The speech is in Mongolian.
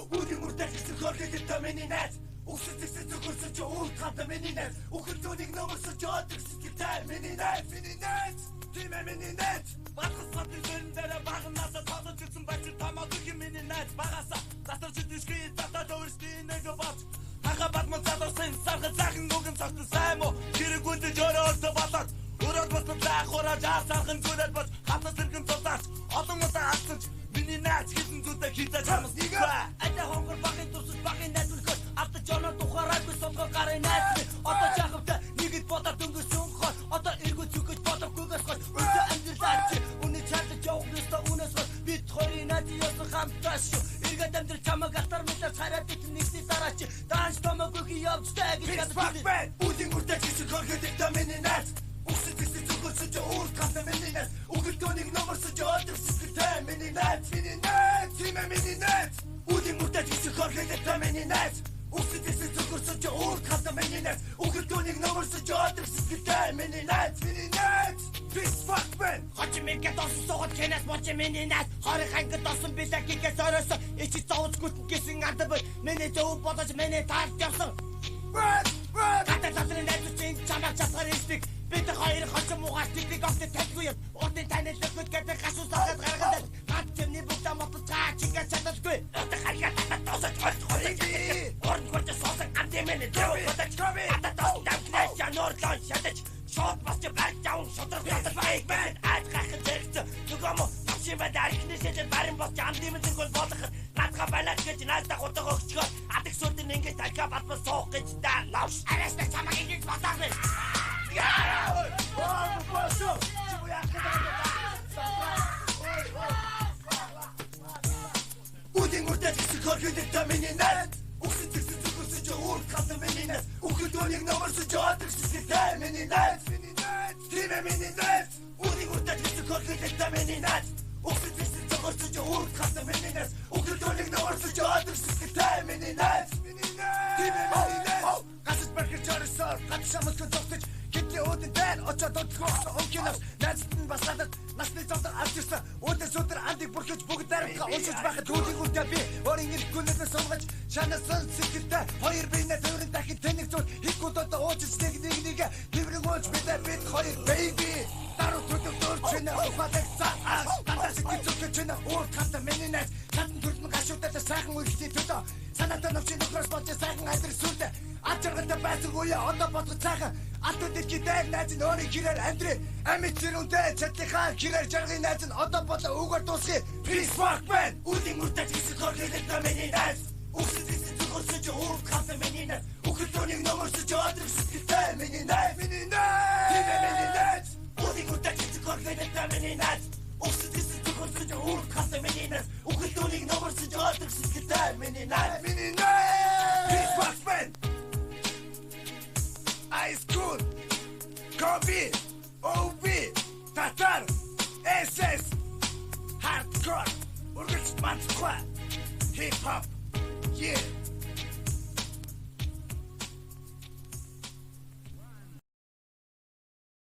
Үүдийн мөрдөж гэсэн хөргөд томны найз. Үсэцсэн зөвхөрсөж уут хатаа миний найз. Үхэлтөнийг номерсож одогс гитар миний найз. Тийм миний найз. Батгасаад зөндөрө багнасаа тоглож ирсэн бачир тамаагүй миний найз. Багасаа татарч дишгээ татаад өөрсдийн нэг бат. Хаха батман задарсан сархад захин нүгэн цагтан сайн мó. Гэрэгүүд жөрөөс болоод өрөөд босод заахураа жаасархан зүрэл бод хатас зэрэгэн тулаач. Олон удаа хатсанч миний найз хитэн зүдэ хитэж хамс нэг. Ада хонгор багын тусаж багын найз үлгөө автаж оноо тухаараагүй сонгоо гарын найз. Одоо жахавта нэгэд бодоод дөнгөсөн хол. Одоо эргүү зүгэж бодохгүйгээс гол. Өдөө амьдралаач үнэ чардаж явахнасаа үнээс гол. Бид хоёрын найз ёсон хамтааш шүү. Эргээд амьдрал чамаг алтар мэтэр цараад нэгний дараач. Данс томоогүй явжтай гэж гадаг. Үүдийн мөрдөж гэсэн хөргөд томны найз. Үсэцсэн зөвхөрсөж уут хатаа миний найз. Үхэлтөнийг номерсож одогс гитар миний найз. Тийм миний найз. Үүдийн мөрдөж гэсэн хөргөд томны найз. Үсэцсэн зөвхөрсөж уут хатаа миний найз. Үхэлтөнийг номерсож одогс гитар миний найз. This fuck man. Хачимэкэ тосон согод кэнэс моч миний найз. Хорыг хангад тосон билэгээс оройсон. Ичи зовж гүтэн гэсэн ардаа бай. Миний зөв бодож миний таарч явсан. Катаа татрын найз чинь чамаг часгаар ирдэг. Бид хоёр хоцсон муугаас тийг огт тавьгүй юм. Урдын танилцуулгад гэдэг гашуусаад гаргаад гад чимний бүгдээ мотод цаа чигээ чадалгүй. Одоо харьяа татаад тоосож хойд. Орн горч соосон гамдэмэн дэв бодож. Ата тоос дамжнаас януурлон шатаж. Шот басч барь жаун шодрох татал байг байна. Аж гахад зэрэгцэн. Нөгөө мо машинбад архинэсэж барин босч амдэмэн зэрэгэл болох. Надга байлаач гэж наадаа хутаг өгчгөө. Адаг сүрдэн ингэж талка батмал суух гэж даа. Лавш арайснаа чамаг ингэж батаг байна. Үүдийн мөрдөж гэсэн хөргөд томны найз. Үсэцсэн зөвхөрсөж уут хатаа миний найз. Үхэлтөнийг номерсож одогс гитар миний найз. Тийм миний найз. Үүдийн мөрдөж гэсэн хөргөд томны найз. Үсэцсэн зөвхөрсөж уут хатаа миний найз. Үхэлтөнийг номерсож одогс гитар миний найз. Тийм миний найз. Гасч бархиж орсон гад шамс готогч. Гэтэл өөдөн дан очоод одгоос онкинаас найзт нь бас надад насны зовдор авчирсан. Өөдөөс өдөр андыг бүрхэж бүгд дарамтга уншиж байхад үүдийн үрдэ би орын ирэх гүнээс суулгаж шанасан сэтгэлтэй хоёр биенээ төврөн дахин тэнэг зур хикүүд одоо уучиж нэг тэрэн ууч бид хоёр baby даруу төдөв дөрчнө ухаадаг цаа дандаа сэтгэж чэнэ уур хатаа миний найз хатан төрдөн гашуудаа сайхан үйлчлээ төдөө санаатай навч нөхрөөс болж сайхан амьдрал сүрдэ ачааргатай байсангүй одоо бодгоо цаахан атуудыг гидээр найз нь өөрийн хэрээр амьдрэ амьд зэрүүндээ чадлынхаа хэрээр жаргын найз нь одоо болоо өгөр дуусгий please fuck man үүдийн мөрдөж гэсэн хөргөд томны найз үсэцсэн зөвхөрсөж уут хатаа миний найз үхэлтөнийг номерсож одогс гитар миний найз тийм миний найз үүдийн мөрдөж гэсэн хөргөд томны найз үсэцсэн зөвхөрсөж уут хатаа миний найз үхэлтөнийг номерсож одогс гитар миний найз please fuck man Ice Cool, Kobe, OB, Tatar, SS, Hardcore, Urgent Mantra, Hip Hop, yeah.